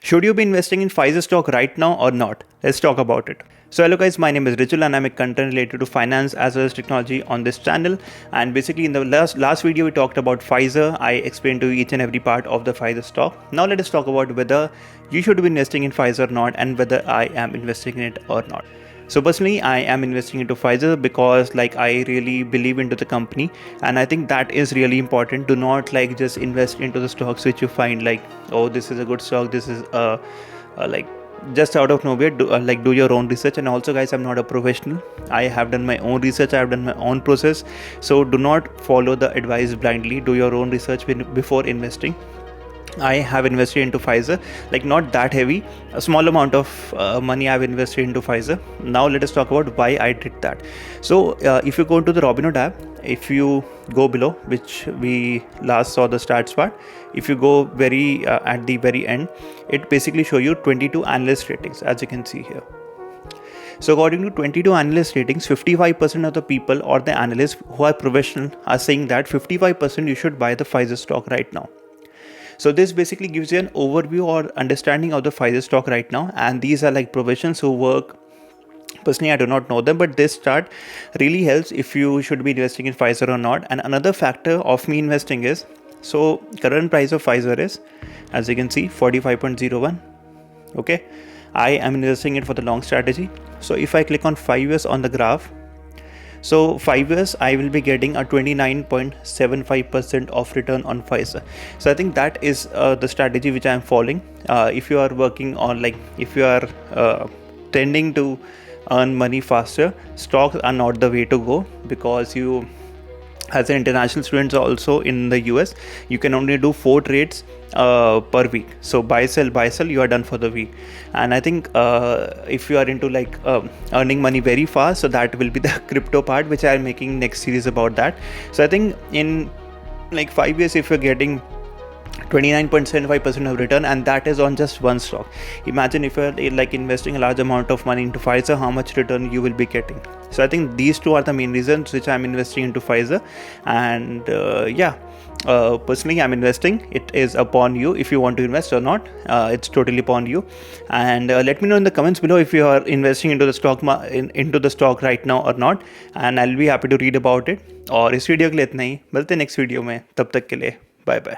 Should you be investing in Pfizer stock right now or not? Let's talk about it. So hello guys, my name is Rijul and I'm a content related to finance as well as technology on this channel. And basically in the last video we talked about Pfizer. I explained to you each and every part of the Pfizer stock. Now let us talk about whether you should be investing in Pfizer or not and whether I am investing in it or not. So personally, I am investing into Pfizer because I really believe into the company, and I think that is really important. Do not just invest into the stocks which you find oh, this is a good stock, this is just out of nowhere. Do your own research. And also guys, I'm not a professional. I have done my own research, I have done my own process. So do not follow the advice blindly. Do your own research before investing. I have invested into Pfizer, not that heavy, a small amount of money I've invested into Pfizer. Now let us talk about why I did that. So if you go to the Robinhood app, if you go below, which we last saw the stats part, if you go at the very end, it basically show you 22 analyst ratings, as you can see here. So according to 22 analyst ratings, 55% of the people or the analysts who are professional are saying that 55% you should buy the Pfizer stock right now. So this basically gives you an overview or understanding of the Pfizer stock right now, and these are professionals who work. Personally, I do not know them, but this chart really helps if you should be investing in Pfizer or not. And another factor of me investing is, so current price of Pfizer is, as you can see, 45.01. Okay, I am investing it for the long strategy. So if I click on 5 years on the graph, so 5 years I will be getting a 29.75% of return on Pfizer. So I think that is the strategy which I am following. If you are working on if you are tending to earn money faster, stocks are not the way to go, because you, as an international student also in the US, you can only do 4 trades per week. So buy sell, you are done for the week. And I think if you are into earning money very fast, so that will be the crypto part, which I am making next series about that. So I think in 5 years, if you're getting 29.75% of return, and that is on just one stock. Imagine if you're investing a large amount of money into Pfizer, how much return you will be getting. So I think these two are the main reasons which I'm investing into Pfizer. And personally I'm investing. It is upon you if you want to invest or not. It's totally upon you. And let me know in the comments below if you are investing into the stock into the stock right now or not, and I'll be happy to read about it. और इस video के लिए इतना ही, मिलते हैं next video में, तब तक के लिए बाय बाय.